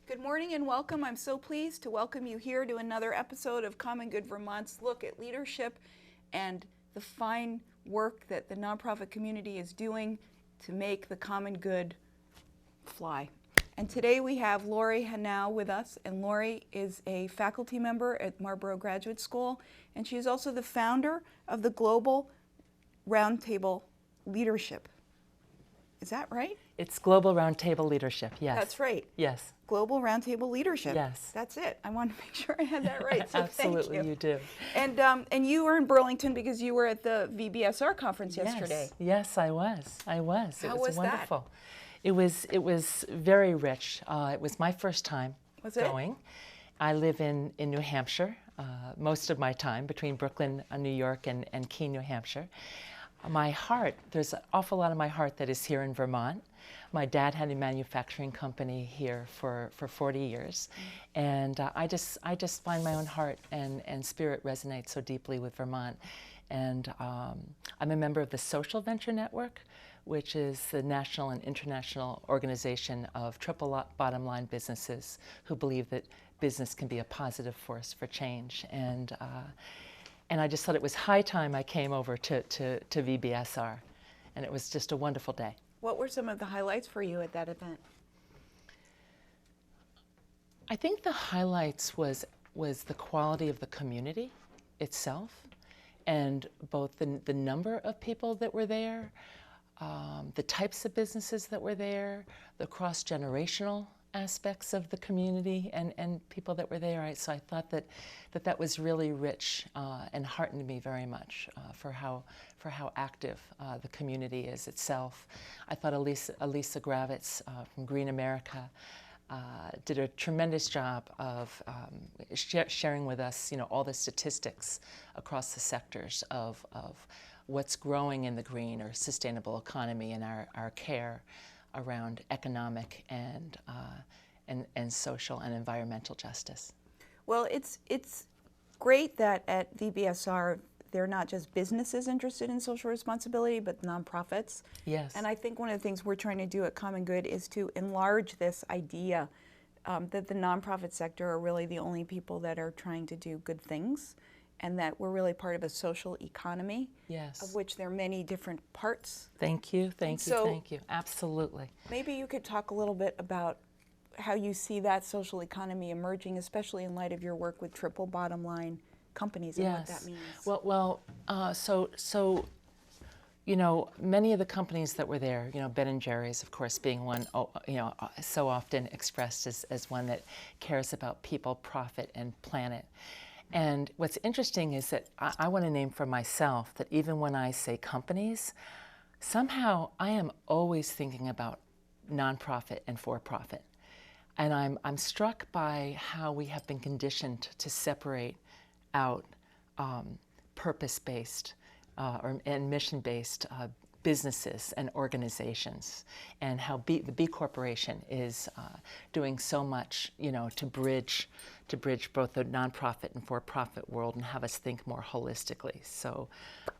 Good morning and welcome. I'm so pleased to welcome you here to another episode of Common Good Vermont's look at leadership and the fine work that the nonprofit community is doing to make the common good fly. And today we have Lori Hanau with us, and Lori is a faculty member at Marlboro Graduate School, and she is also the founder of the Global Roundtable Leadership. Is that right? It's Global Roundtable Leadership, yes. That's right. Yes. Global Roundtable Leadership. Yes. That's it. I want to make sure I had that right. So Absolutely, thank you do. And you were in Burlington because you were at the VBSR conference yesterday. Yes, I was. How it was wonderful. That? It was very rich. It was my first time going. I live in New Hampshire most of my time, between Brooklyn, New York, and Keene, New Hampshire. My heart, there's an awful lot of my heart that is here in Vermont. My dad had a manufacturing company here for 40 years. And I just find my own heart and spirit resonate so deeply with Vermont. And I'm a member of the Social Venture Network, which is the national and international organization of triple bottom line businesses who believe that business can be a positive force for change. And I just thought it was high time I came over to VBSR, and it was just a wonderful day. What were some of the highlights for you at that event? I think the highlights was the quality of the community itself, and both the number of people that were there, the types of businesses that were there, the cross-generational aspects of the community and people that were there. So I thought that was really rich and heartened me very much for how active the community is itself. I thought Elisa Gravitz from Green America did a tremendous job of sharing with us, all the statistics across the sectors of what's growing in the green or sustainable economy and our care around economic and social and environmental justice. Well, it's great that at VBSR they're not just businesses interested in social responsibility, but nonprofits. Yes. And I think one of the things we're trying to do at Common Good is to enlarge this idea that the nonprofit sector are really the only people that are trying to do good things, and that we're really part of a social economy, yes, of which there are many different parts. Thank you. Absolutely. Maybe you could talk a little bit about how you see that social economy emerging, especially in light of your work with triple bottom line companies and what that means. So many of the companies that were there, Ben & Jerry's, of course, being one, so often expressed as one that cares about people, profit, and planet. And what's interesting is that I want to name for myself that even when I say companies, somehow I am always thinking about nonprofit and for-profit. And I'm struck by how we have been conditioned to separate out purpose-based and mission-based businesses and organizations, and how the B Corporation is doing so much, to bridge both the nonprofit and for-profit world and have us think more holistically. So,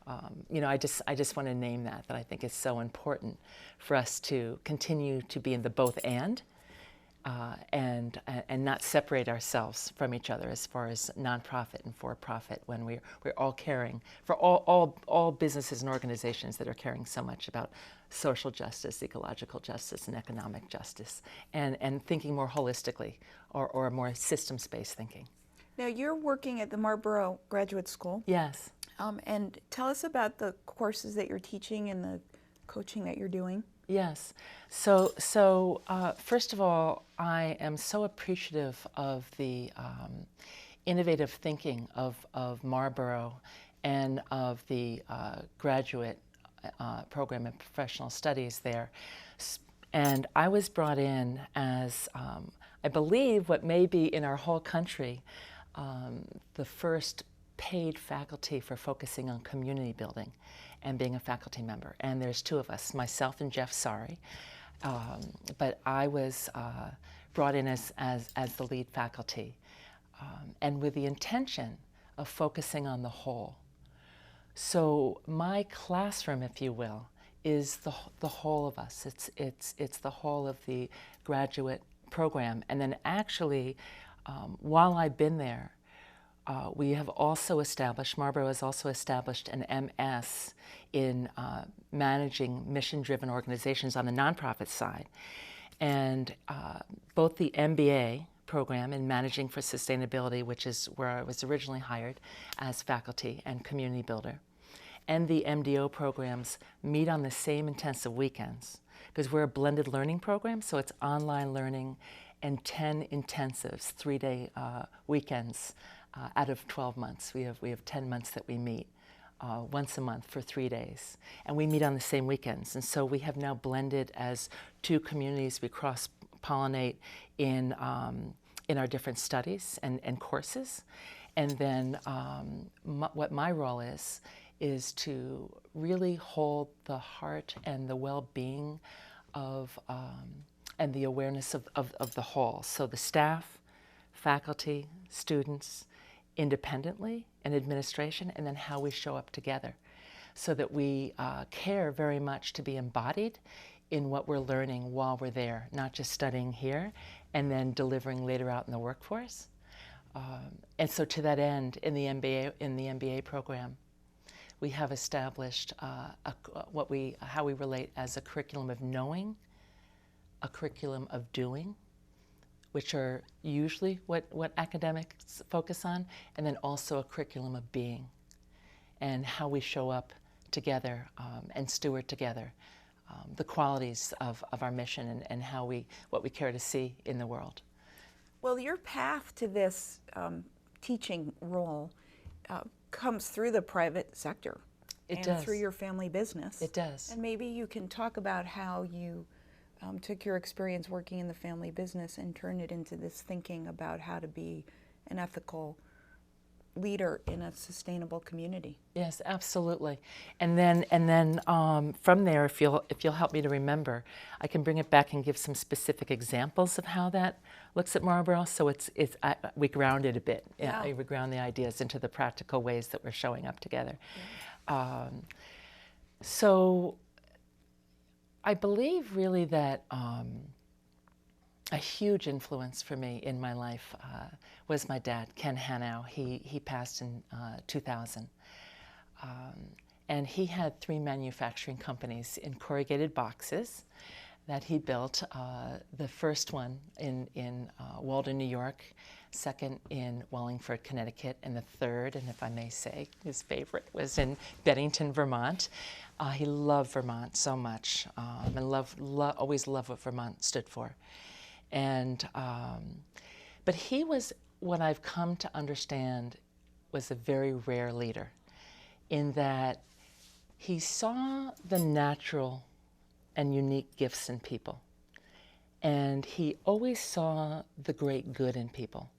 I just want to name that I think is so important for us to continue to be in the both and not separate ourselves from each other as far as nonprofit and for-profit, when we're all caring for all businesses and organizations that are caring so much about social justice, ecological justice, and economic justice, and thinking more holistically or more systems-based thinking. Now, you're working at the Marlboro Graduate School. Yes. And tell us about the courses that you're teaching and the coaching that you're doing. Yes. So first of all, I am so appreciative of the innovative thinking of Marlboro and of the graduate program in professional studies there. And I was brought in as, I believe, what may be in our whole country, the first paid faculty for focusing on community building and being a faculty member. And there's two of us, myself and Jeff Sari. But I was brought in as the lead faculty, and with the intention of focusing on the whole. So my classroom, if you will, is the whole of us. It's the whole of the graduate program. And then actually, while I've been there, we have also established, Marlboro has also established an MS in managing mission-driven organizations on the nonprofit side. And both the MBA program in Managing for Sustainability, which is where I was originally hired as faculty and community builder, and the MDO programs meet on the same intensive weekends, because we're a blended learning program, so it's online learning and 10 intensives, 3-day weekends out of 12 months. We have 10 months that we meet once a month for 3 days, and we meet on the same weekends. And so we have now blended as two communities. We cross-pollinate in our different studies and courses. And then what my role is to really hold the heart and the well-being of and the awareness of the whole. So the staff, faculty, students, independently, and administration, and then how we show up together, so that we care very much to be embodied in what we're learning while we're there, not just studying here and then delivering later out in the workforce. And so to that end, in the MBA program, we have established how we relate as a curriculum of knowing, a curriculum of doing, which are usually what academics focus on, and then also a curriculum of being, and how we show up together and steward together the qualities of our mission and what we care to see in the world. Well, your path to this teaching role comes through the private sector. It and does. Through your family business. It does. And maybe you can talk about how you took your experience working in the family business and turned it into this thinking about how to be an ethical leader in a sustainable community. Yes, absolutely. And then from there, if you'll help me to remember, I can bring it back and give some specific examples of how that looks at Marlboro. So we ground it a bit. Yeah. We ground the ideas into the practical ways that we're showing up together. Yeah. So I believe really that a huge influence for me in my life was my dad, Ken Hanau. He passed in 2000. And he had 3 manufacturing companies in corrugated boxes that he built. The first one in Walden, New York, second in Wallingford, Connecticut, and the third, and if I may say, his favorite, was in Bennington, Vermont. He loved Vermont so much, and always loved what Vermont stood for. And but he was, what I've come to understand, was a very rare leader, in that he saw the natural and unique gifts in people, and he always saw the great good in people,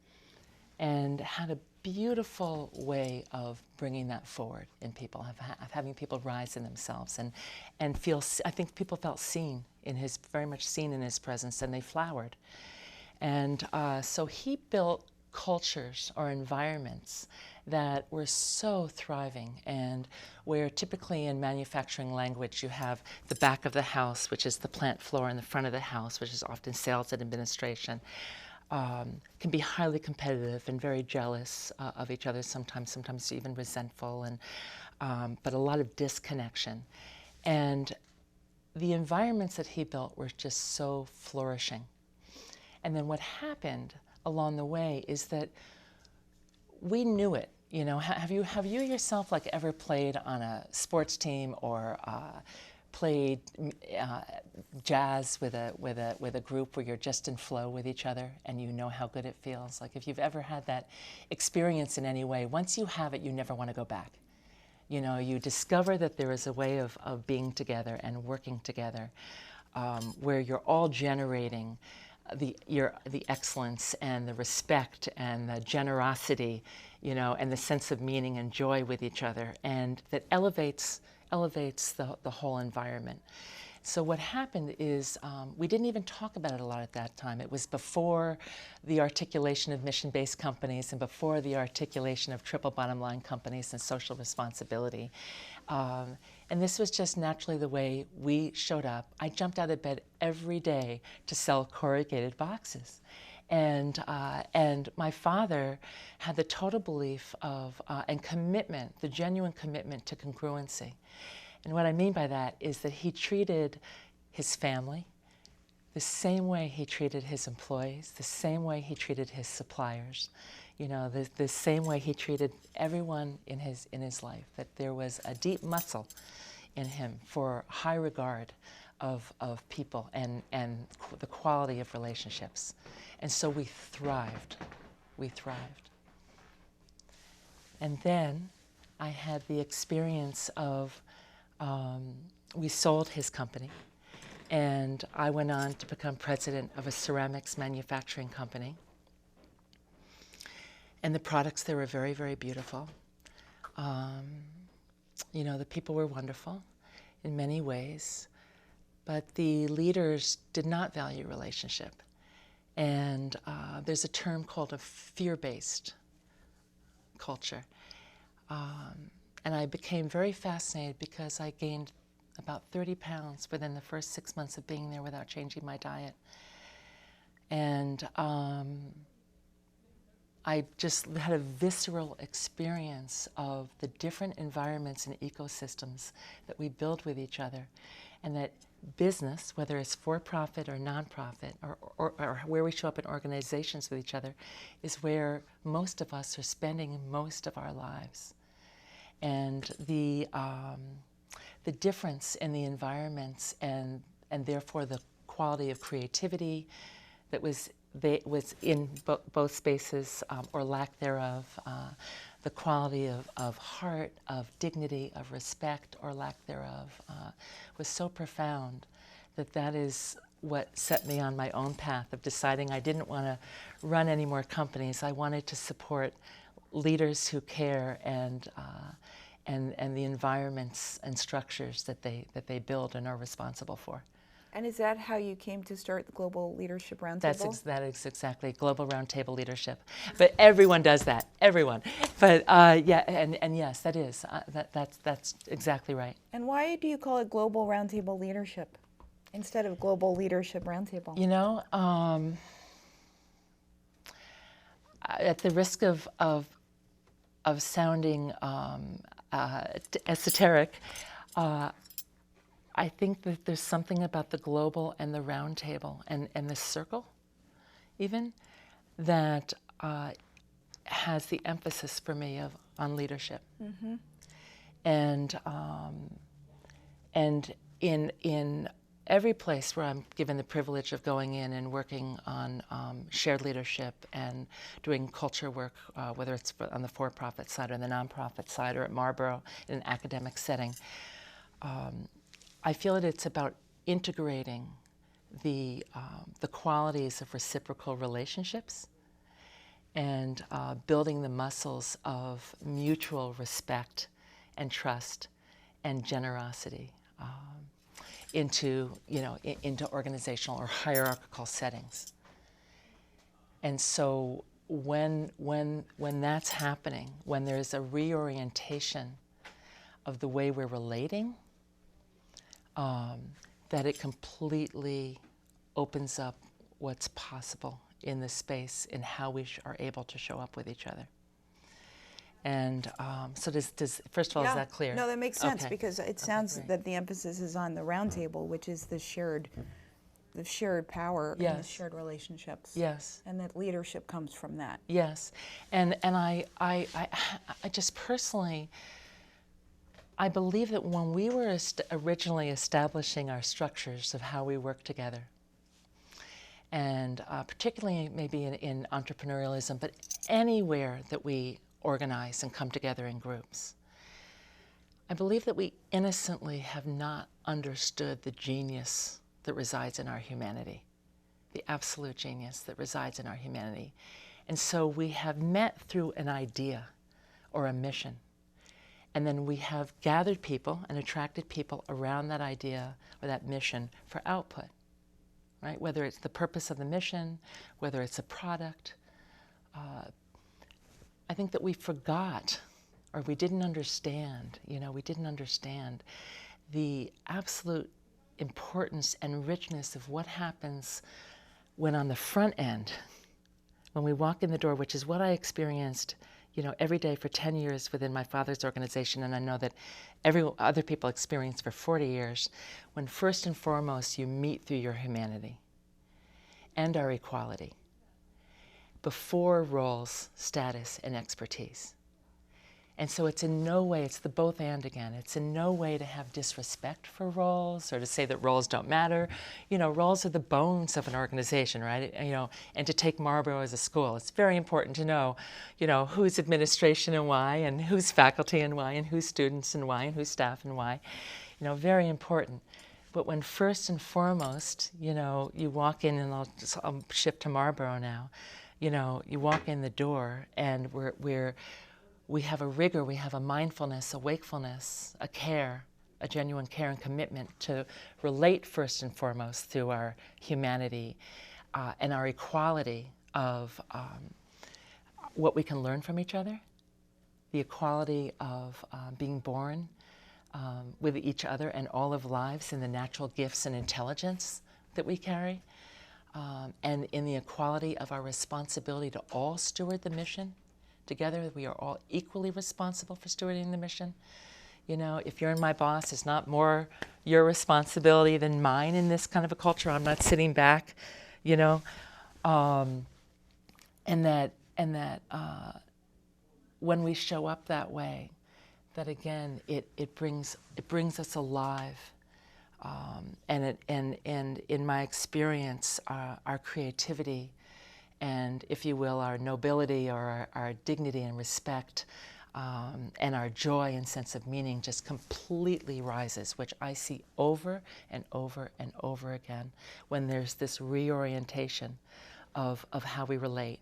and had a beautiful way of bringing that forward in people, of having people rise in themselves and feel. I think people felt seen very much seen in his presence, and they flowered. And so he built cultures or environments that were so thriving, and where typically in manufacturing language you have the back of the house, which is the plant floor, and the front of the house, which is often sales and administration, can be highly competitive and very jealous of each other, sometimes even resentful, and but a lot of disconnection. And the environments that he built were just so flourishing. And then what happened along the way is that we knew it. You know, have you yourself ever played on a sports team or played jazz with a group where you're just in flow with each other and you know how good it feels? Like, if you've ever had that experience in any way, once you have it, you never want to go back. You know, you discover that there is a way of being together and working together where you're all generating the excellence and the respect and the generosity, you know, and the sense of meaning and joy with each other, and that elevates the whole environment. So what happened is we didn't even talk about it a lot at that time. It was before the articulation of mission-based companies and before the articulation of triple bottom line companies and social responsibility. And this was just naturally the way we showed up. I jumped out of bed every day to sell corrugated boxes. And my father had the total belief of, and commitment, the genuine commitment to congruency. And what I mean by that is that he treated his family the same way he treated his employees, the same way he treated his suppliers, you know, the same way he treated everyone in his life, that there was a deep muscle in him for high regard of people and the quality of relationships. And so we thrived. We thrived. And then I had the experience of, we sold his company, and I went on to become president of a ceramics manufacturing company. And the products there were very, very beautiful. You know, the people were wonderful in many ways, but the leaders did not value relationship. And there's a term called a fear-based culture. And I became very fascinated because I gained about 30 pounds within the first 6 months of being there without changing my diet. And I just had a visceral experience of the different environments and ecosystems that we build with each other, and that business, whether it's for-profit or nonprofit, or where we show up in organizations with each other, is where most of us are spending most of our lives. And the difference in the environments and therefore the quality of creativity that was in both spaces, or lack thereof, the quality of heart, of dignity, of respect, or lack thereof, was so profound that is what set me on my own path of deciding I didn't want to run any more companies. I wanted to support leaders who care and the environments and structures that they build and are responsible for. And is that how you came to start the Global Leadership Roundtable? That is exactly Global Roundtable Leadership. But everyone does that, everyone. But yeah, and yes, that is, that's exactly right. And why do you call it Global Roundtable Leadership instead of Global Leadership Roundtable? You know, at the risk of sounding esoteric, I think that there's something about the global and the round table and the circle, even, that has the emphasis for me on leadership. Mm-hmm. And in every place where I'm given the privilege of going in and working on shared leadership and doing culture work, whether it's on the for-profit side or the nonprofit side or at Marlboro in an academic setting, I feel that it's about integrating the qualities of reciprocal relationships and building the muscles of mutual respect and trust and generosity into organizational or hierarchical settings. And so when that's happening, when there's a reorientation of the way we're relating, that it completely opens up what's possible in the space in how we are able to show up with each other. And so does first of all, is that clear? No, that makes sense, Okay. because it sounds that the emphasis is on the roundtable, which is the shared power and the Yes. shared relationships. Yes. And that leadership comes from that. Yes, and I just personally, I believe that when we were originally establishing our structures of how we work together, and particularly maybe in entrepreneurialism, but anywhere that we organize and come together in groups, I believe that we innocently have not understood the genius that resides in our humanity, the absolute genius that resides in our humanity. And so we have met through an idea or a mission. And then we have gathered people and attracted people around that idea or that mission for output, right? Whether it's the purpose of the mission, whether it's a product. I think that we forgot or we didn't understand, we didn't understand the absolute importance and richness of what happens when on the front end, when we walk in the door, which is what I experienced, every day for 10 years within my father's organization, and I know that other people experience for 40 years, when first and foremost you meet through your humanity and our equality, before roles, status, and expertise. And so it's in no way, it's the both and again, it's in no way to have disrespect for roles or to say that roles don't matter. Roles are the bones of an organization, right? And to take Marlboro as a school, it's very important to know, who's administration and why, and who's faculty and why, and who's students and why, and who's staff and why. Very important. But when first and foremost, you walk in, and I'll shift to Marlboro now, you walk in the door and we have a rigor, we have a mindfulness, a wakefulness, a care, a genuine care and commitment to relate first and foremost through our humanity and our equality of what we can learn from each other, the equality of being born with each other and all of lives in the natural gifts and intelligence that we carry, and in the equality of our responsibility to all steward the mission. Together, we are all equally responsible for stewarding the mission. If you're my boss, it's not more your responsibility than mine in this kind of a culture. I'm not sitting back, and that when we show up that way, that again, it brings us alive, and in my experience, our creativity, and, if you will, our nobility or our dignity and respect, and our joy and sense of meaning just completely rises, which I see over and over and over again when there's this reorientation of how we relate.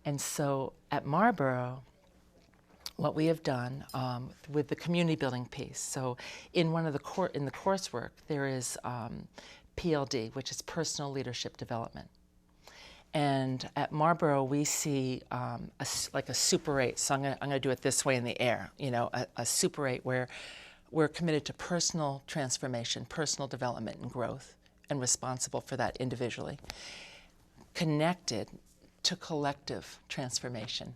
And so at Marlboro, what we have done with the community building piece, so in one of the in the coursework, there is PLD, which is Personal Leadership Development. And at Marlboro, we see like a Super 8. So I'm going to do it this way in the air. A Super 8 where we're committed to personal transformation, personal development and growth, and responsible for that individually. Connected to collective transformation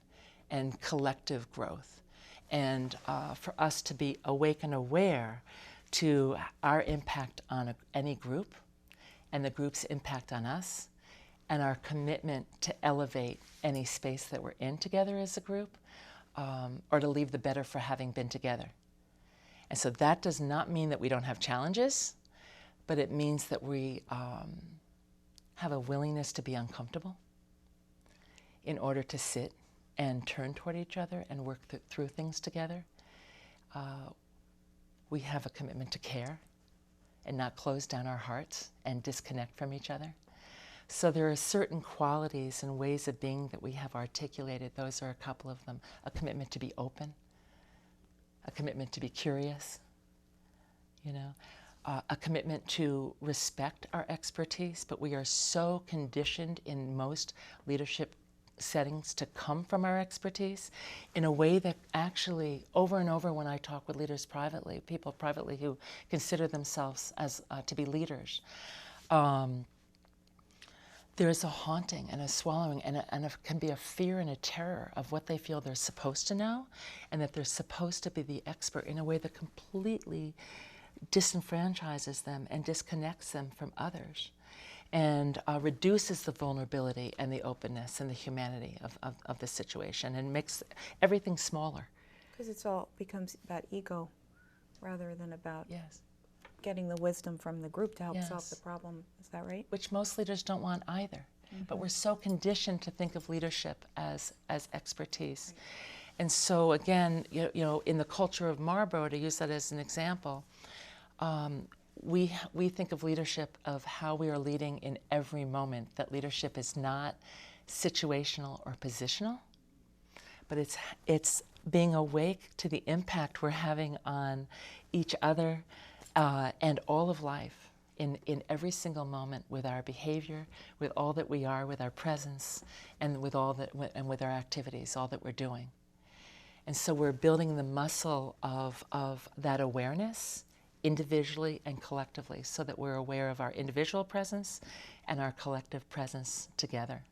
and collective growth. And for us to be awake and aware to our impact on any group and the group's impact on us, and our commitment to elevate any space that we're in together as a group, or to leave the better for having been together. And so that does not mean that we don't have challenges, but it means that we have a willingness to be uncomfortable in order to sit and turn toward each other and work through things together. We have a commitment to care and not close down our hearts and disconnect from each other. So there are certain qualities and ways of being that we have articulated. Those are a couple of them. A commitment to be open, a commitment to be curious, a commitment to respect our expertise, but we are so conditioned in most leadership settings to come from our expertise in a way that actually, over and over when I talk with leaders privately, people privately who consider themselves as to be leaders, there is a haunting and a swallowing and can be a fear and a terror of what they feel they're supposed to know, and that they're supposed to be the expert in a way that completely disenfranchises them and disconnects them from others, and reduces the vulnerability and the openness and the humanity of the situation, and makes everything smaller. Because it's all becomes about ego rather than about Yes. getting the wisdom from the group to help Yes. solve the problem. Is that right? Which most leaders don't want either. Mm-hmm. But we're so conditioned to think of leadership as expertise. Right. And so again, in the culture of Marlboro, to use that as an example, we think of leadership of how we are leading in every moment, that leadership is not situational or positional, but it's being awake to the impact we're having on each other and all of life in every single moment, with our behavior, with all that we are, with our presence, and with all that, and with our activities, all that we're doing. And so we're building the muscle of that awareness individually and collectively, so that we're aware of our individual presence and our collective presence together.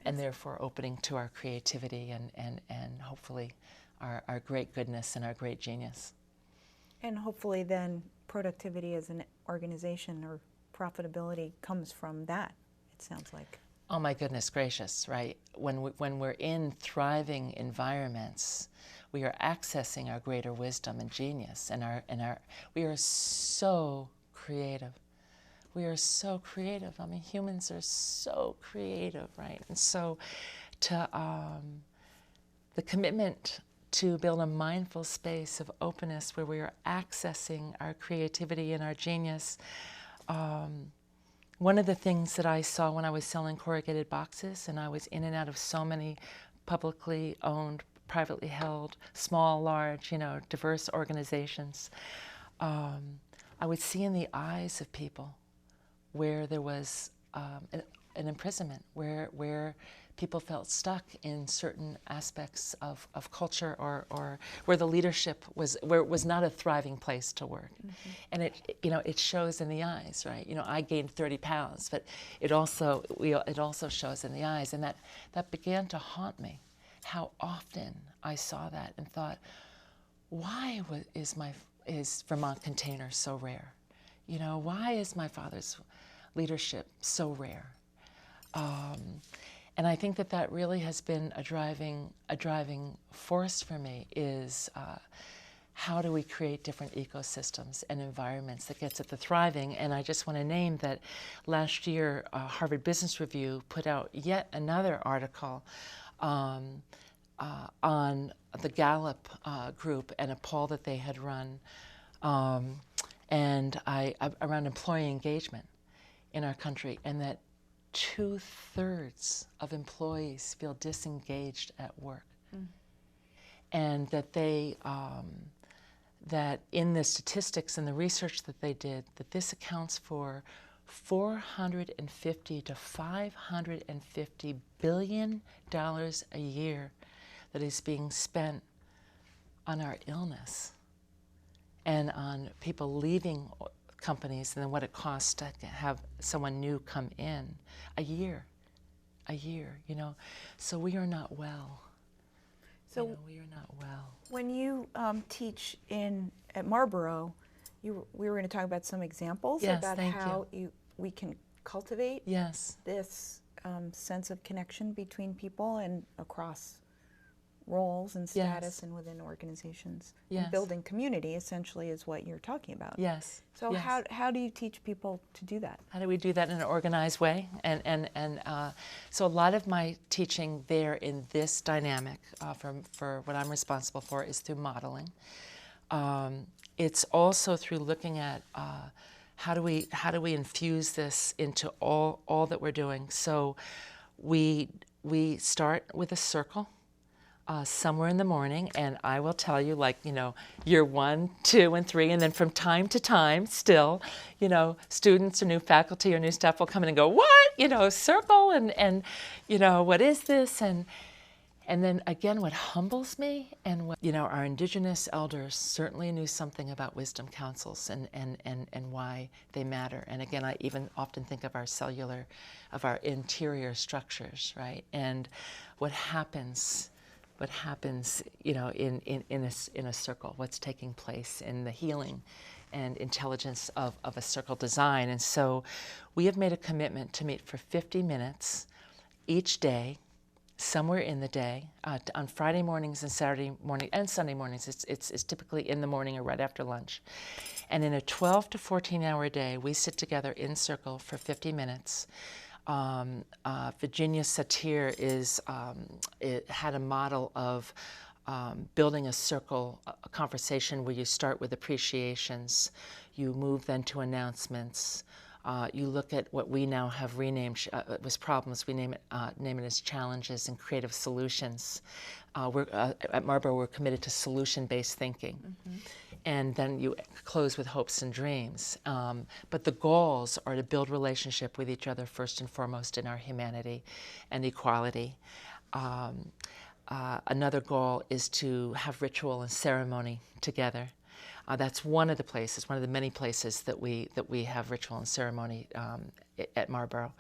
And therefore opening to our creativity and hopefully our great goodness and our great genius. And hopefully then productivity as an organization or profitability comes from that, it sounds like. Oh my goodness gracious, right? When we're in thriving environments, we are accessing our greater wisdom and genius, and we are so creative. We are so creative. I mean, humans are so creative, right? And so the commitment to build a mindful space of openness where we are accessing our creativity and our genius. One of the things that I saw when I was selling corrugated boxes, and I was in and out of so many publicly owned, privately held, small, large, diverse organizations, I would see in the eyes of people where there was an imprisonment, where people felt stuck in certain aspects of culture, or where the leadership where it was not a thriving place to work. Mm-hmm. And it shows in the eyes, right? I gained 30 pounds, but it also shows in the eyes, and that began to haunt me. How often I saw that and thought, why is Vermont Container so rare? Why is my father's leadership so rare? And I think that really has been a driving force for me, is how do we create different ecosystems and environments that gets at the thriving. And I just want to name that last year, Harvard Business Review put out yet another article on the Gallup group and a poll that they had run, and around employee engagement in our country, and that 2/3 of employees feel disengaged at work. Mm. And that that in the statistics and the research that they did, that this accounts for $450 to $550 billion a year that is being spent on our illness and on people leaving companies, and then what it costs to have someone new come in. A year, So we are not well. So we are not well. When you teach at Marlboro, we were going to talk about some examples about how we can cultivate this sense of connection between people and across roles and status and within organizations. And building community essentially is what you're talking about. Yes. So how do you teach people to do that? How do we do that in an organized way? And so a lot of my teaching there in this dynamic for what I'm responsible for is through modeling. It's also through looking at how do we infuse this into all that we're doing. So we start with a circle. Somewhere in the morning, and I will tell you, year 1, 2, and 3, and then from time to time, still, students or new faculty or new staff will come in and go, what? Circle, and what is this? And then again, what humbles me, and what, our indigenous elders certainly knew something about wisdom councils and why they matter. And again, I even often think of our interior structures, right? And what happens in a circle, what's taking place in the healing and intelligence of a circle design. And so we have made a commitment to meet for 50 minutes each day, somewhere in the day, on Friday mornings and Saturday morning and Sunday mornings. It's typically in the morning or right after lunch. And in a 12 to 14 hour day, we sit together in circle for 50 minutes. Virginia Satir had a model of building a circle, a conversation where you start with appreciations, you move then to announcements, you look at what we now have renamed, it was problems, we name it as challenges and creative solutions. At Marlboro, we're committed to solution-based thinking. Mm-hmm. And then you close with hopes and dreams. But the goals are to build relationship with each other first and foremost in our humanity and equality. another goal is to have ritual and ceremony together. That's one of the places, one of the many places that we have ritual and ceremony at Marlboro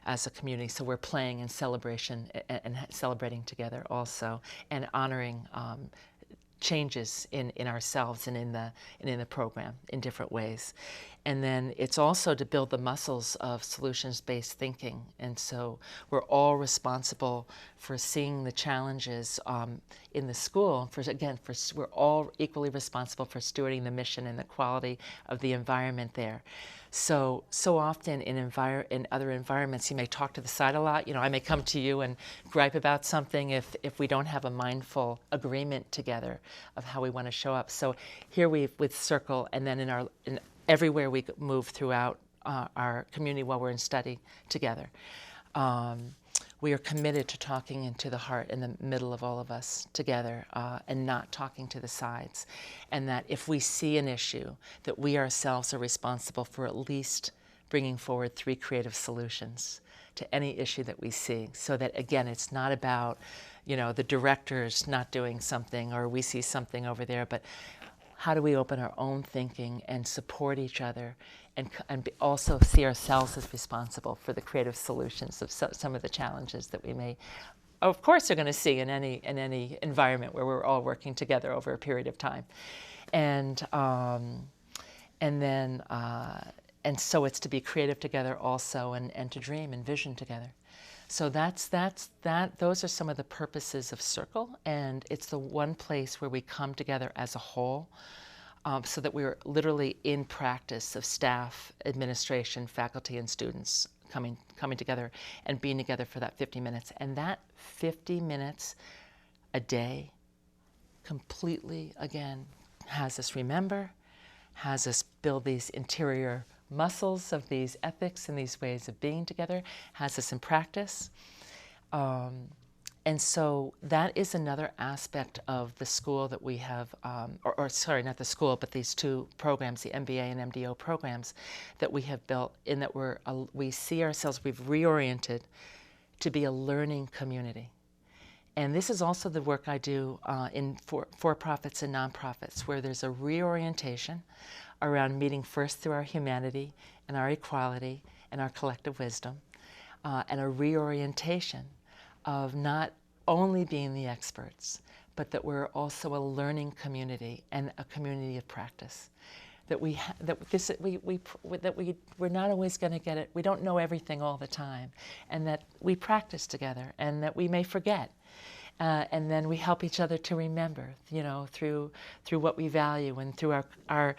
as a community. So we're playing in celebration and celebrating together also, and honoring changes in ourselves and in the program in different ways. And then it's also to build the muscles of solutions-based thinking. And so we're all responsible for seeing the challenges in the school. We're all equally responsible for stewarding the mission and the quality of the environment there. So often in other environments, you may talk to the side a lot. I may come to you and gripe about something if we don't have a mindful agreement together of how we want to show up. So here with Circle, and then everywhere we move throughout our community while we're in study together, we are committed to talking into the heart in the middle of all of us together, and not talking to the sides. And that if we see an issue, that we ourselves are responsible for at least bringing forward 3 creative solutions to any issue that we see. So that, again, it's not about, the directors not doing something or we see something over there, but how do we open our own thinking and support each other, and also see ourselves as responsible for the creative solutions of some of the challenges that we may, of course, are going to see in any environment where we're all working together over a period of time. And so it's to be creative together also, and to dream and vision together. So those are some of the purposes of Circle, and it's the one place where we come together as a whole, so that we're literally in practice of staff, administration, faculty, and students coming together and being together for that 50 minutes. And that 50 minutes a day completely, again, has us remember, has us build these interior muscles of these ethics and these ways of being together, has us in practice. And so that is another aspect of the school that we have, sorry, not the school, but these 2 programs, the MBA and MDO programs that we have built, in that we see ourselves, we've reoriented to be a learning community. And this is also the work I do in for-profits and nonprofits, where there's a reorientation around meeting first through our humanity and our equality and our collective wisdom, and a reorientation of not only being the experts, but that we're also a learning community and a community of practice. That we're not always going to get it. We don't know everything all the time, and that we practice together, and that we may forget. And then we help each other to remember, through what we value, and through our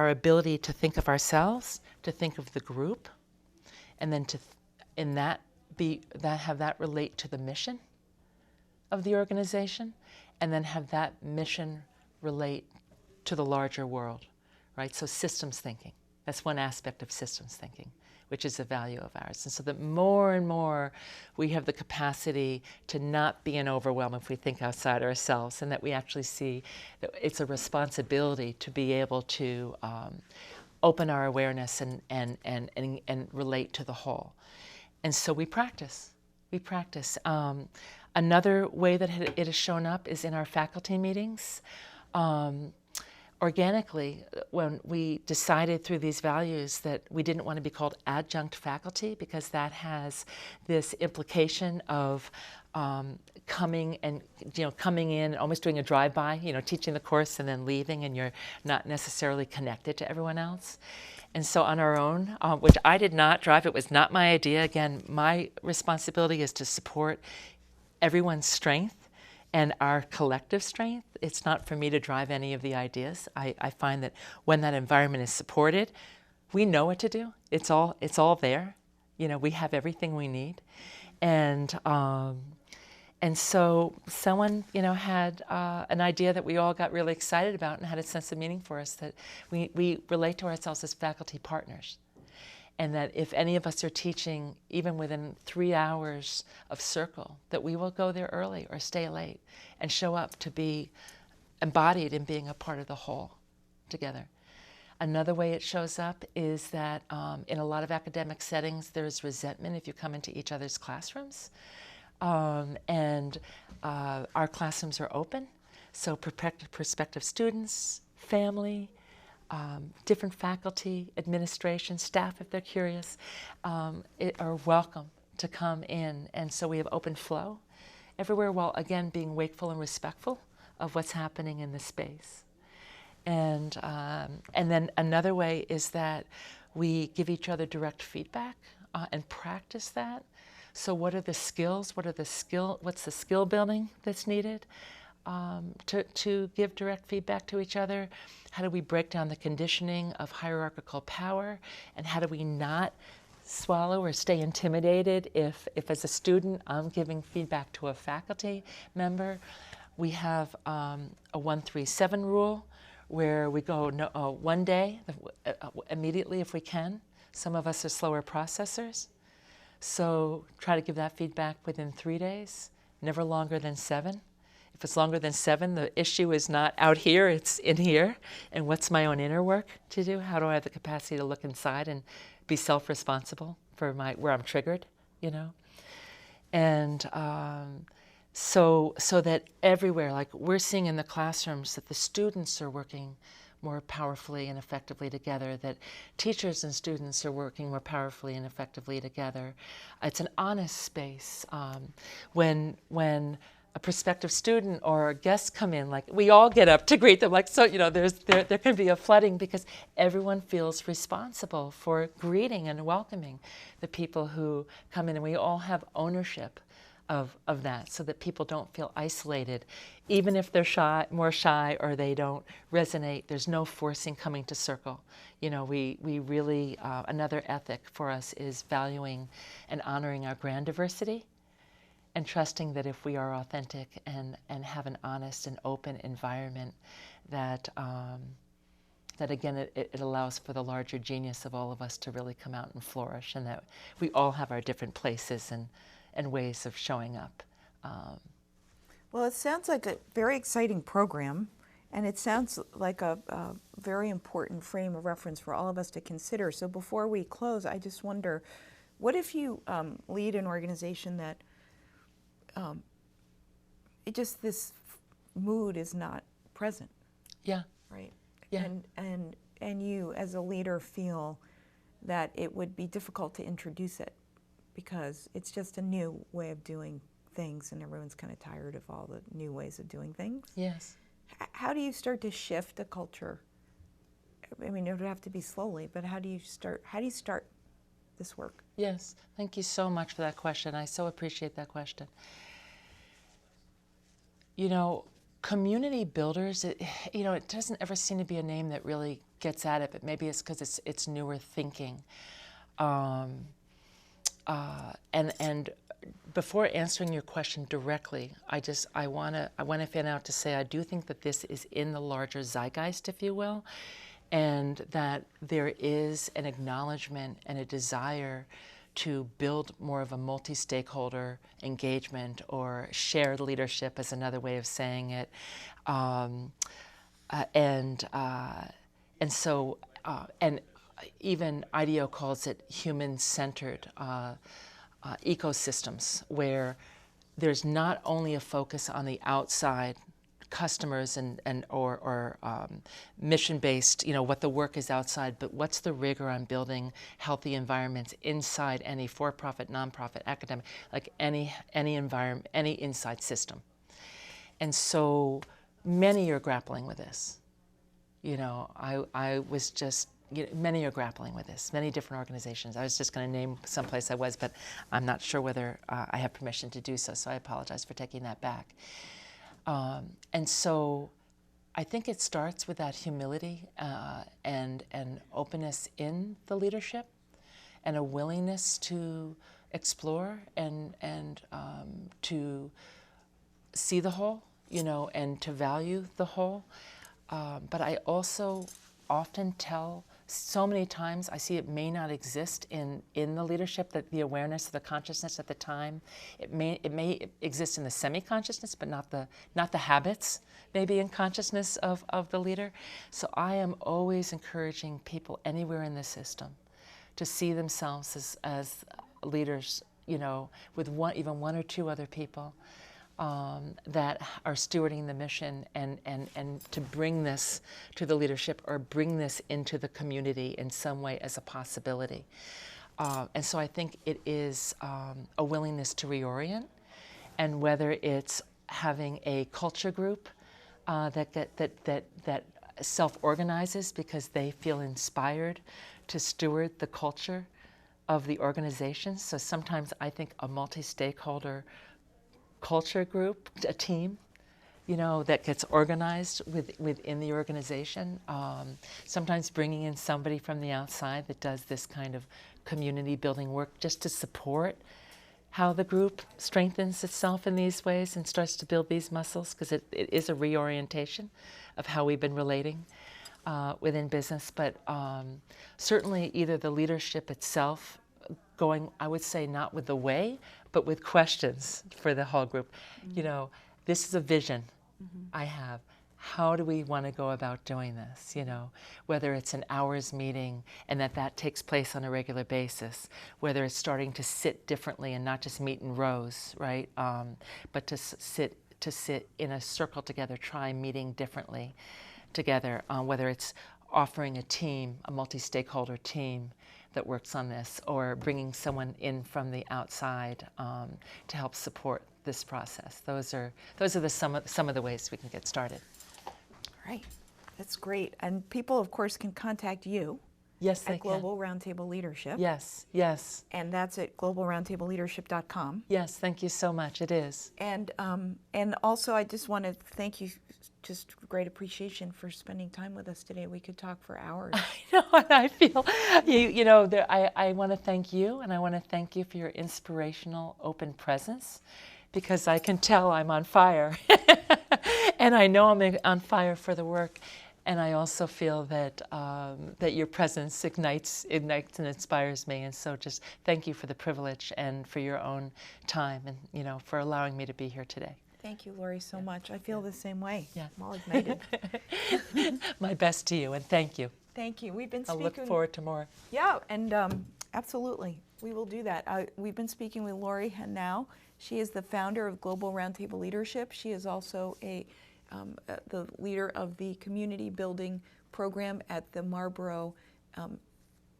ability to think of ourselves, to think of the group, and then have that relate to the mission of the organization, and then have that mission relate to the larger world, right? So systems thinking, that's one aspect of systems thinking, which is a value of ours. And so that more and more we have the capacity to not be an overwhelm if we think outside ourselves, and that we actually see that it's a responsibility to be able to open our awareness and relate to the whole. And so we practice. Another way that it has shown up is in our faculty meetings. Organically, when we decided through these values that we didn't want to be called adjunct faculty, because that has this implication of coming in, almost doing a drive-by, teaching the course and then leaving, and you're not necessarily connected to everyone else. And so on our own, which I did not drive, it was not my idea. Again, my responsibility is to support everyone's strength and our collective strength. It's not for me to drive any of the ideas. I find that when that environment is supported, we know what to do. It's all there. We have everything we need. And so someone, had an idea that we all got really excited about and had a sense of meaning for us, that we relate to ourselves as faculty partners. And that if any of us are teaching, even within 3 hours of Circle, that we will go there early or stay late and show up to be embodied in being a part of the whole together. Another way it shows up is that in a lot of academic settings, there's resentment if you come into each other's classrooms. And Our classrooms are open, so prospective students, family, different faculty, administration, staff, if they're curious, are welcome to come in. And so we have open flow everywhere, while again being wakeful and respectful of what's happening in the space. And then another way is that we give each other direct feedback and practice that. So what are the skills? What's the skill building that's needed to give direct feedback to each other? How do we break down the conditioning of hierarchical power? And how do we not swallow or stay intimidated if as a student I'm giving feedback to a faculty member? We have a 1-3-7 rule where we go one day immediately if we can. Some of us are slower processors, so try to give that feedback within 3 days, never longer than 7. If it's longer than 7, the issue is not out here, it's in here. And what's my own inner work to do? How do I have the capacity to look inside and be self-responsible for where I'm triggered, you know? And so that everywhere, like we're seeing in the classrooms, that the students are working more powerfully and effectively together, that teachers and students are working more powerfully and effectively together. It's an honest space. When a prospective student or guests come in, like we all get up to greet them, like, so, you know, there can be a flooding because everyone feels responsible for greeting and welcoming the people who come in, and we all have ownership of that, so that people don't feel isolated. Even if they're more shy or they don't resonate, there's no forcing coming to circle. You know, we really, another ethic for us is valuing and honoring our grand diversity and trusting that if we are authentic and have an honest and open environment, that again, it allows for the larger genius of all of us to really come out and flourish, and that we all have our different places and ways of showing up. Well, it sounds like a very exciting program, and it sounds like a very important frame of reference for all of us to consider. So before we close, I just wonder, what if you lead an organization that this mood is not present? Yeah. Right. Yeah. And you as a leader feel that it would be difficult to introduce it, because it's just a new way of doing things and everyone's kind of tired of all the new ways of doing things. Yes. How do you start to shift a culture? I mean, it would have to be slowly, but how do you start this work? Yes, thank you so much for that question. I so appreciate that question. You know, community builders, it doesn't ever seem to be a name that really gets at it, but maybe it's because it's newer thinking. And before answering your question directly, I want to fan out to say I do think that this is in the larger zeitgeist, if you will, and that there is an acknowledgement and a desire to build more of a multi-stakeholder engagement, or shared leadership is another way of saying it, and even IDEO calls it human-centered ecosystems, where there's not only a focus on the outside customers or mission-based, what the work is outside, but what's the rigor on building healthy environments inside any for-profit, nonprofit, academic, like any environment, any inside system. And so many are grappling with this. I was just, many are grappling with this, many different organizations. I was just going to name someplace I was, but I'm not sure whether I have permission to do so, so I apologize for taking that back. And so I think it starts with that humility and openness in the leadership, and a willingness to explore and to see the whole, and to value the whole. But I also often tell, so many times I see it may not exist in the leadership, that the awareness of the consciousness at the time. It may exist in the semi-consciousness, but not the habits maybe in consciousness of the leader. So I am always encouraging people anywhere in the system to see themselves as leaders, with even one or two other people, that are stewarding the mission and to bring this to the leadership or bring this into the community in some way as a possibility. And so I think it is a willingness to reorient, and whether it's having a culture group that self-organizes because they feel inspired to steward the culture of the organization. So sometimes I think a multi-stakeholder culture group, a team, you know, that gets organized within the organization. Sometimes bringing in somebody from the outside that does this kind of community building work just to support how the group strengthens itself in these ways and starts to build these muscles, because it is a reorientation of how we've been relating within business. But certainly either the leadership itself going, I would say, not with the way, but with questions for the whole group. Mm-hmm. You know, this is a vision I have. How do we want to go about doing this? You know, whether it's an hours meeting and that takes place on a regular basis, whether it's starting to sit differently and not just meet in rows, right? But to sit in a circle together, try meeting differently together, whether it's offering a team, a multi-stakeholder team that works on this, or bringing someone in from the outside to help support this process. Those are some of the ways we can get started. Right, that's great. And people, of course, can contact you. Yes, at Global Roundtable Leadership. Yes, yes. And that's at globalroundtableleadership.com. Yes, thank you so much. It is. And also, I just want to thank you. Just great appreciation for spending time with us today. We could talk for hours. I know, and I feel, you know, I want to thank you, and I want to thank you for your inspirational, open presence, because I can tell I'm on fire, and I know I'm on fire for the work. And I also feel that that your presence ignites and inspires me. And so just thank you for the privilege and for your own time, and, you know, for allowing me to be here today. Thank you, Lori, so much. I feel the same way. Yeah. I'm all ignited. My best to you, and thank you. Thank you. We've been speaking. I'll look forward to more. Yeah, and absolutely, we will do that. We've been speaking with Lori Hanau. She is the founder of Global Roundtable Leadership. She is also the leader of the community building program at the Marlboro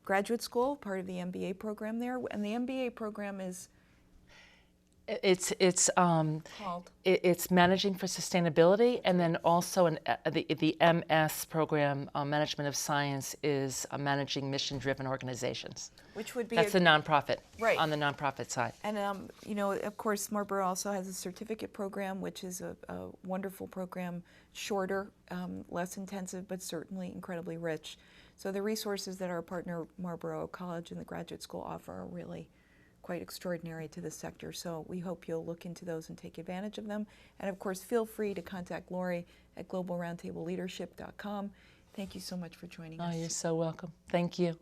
Graduate School, part of the MBA program there. And the MBA program is? It's Managing for Sustainability, and then also the MS program, Management of Science, is Managing Mission-Driven Organizations. Which would be that's the nonprofit, right, on the nonprofit side. And you know, of course, Marlboro also has a certificate program, which is a wonderful program, shorter, less intensive, but certainly incredibly rich. So the resources that our partner Marlboro College and the Graduate School offer are really quite extraordinary to the sector. So we hope you'll look into those and take advantage of them. And of course, feel free to contact Lori at globalroundtableleadership.com. Thank you so much for joining us. Oh, you're so welcome. Thank you.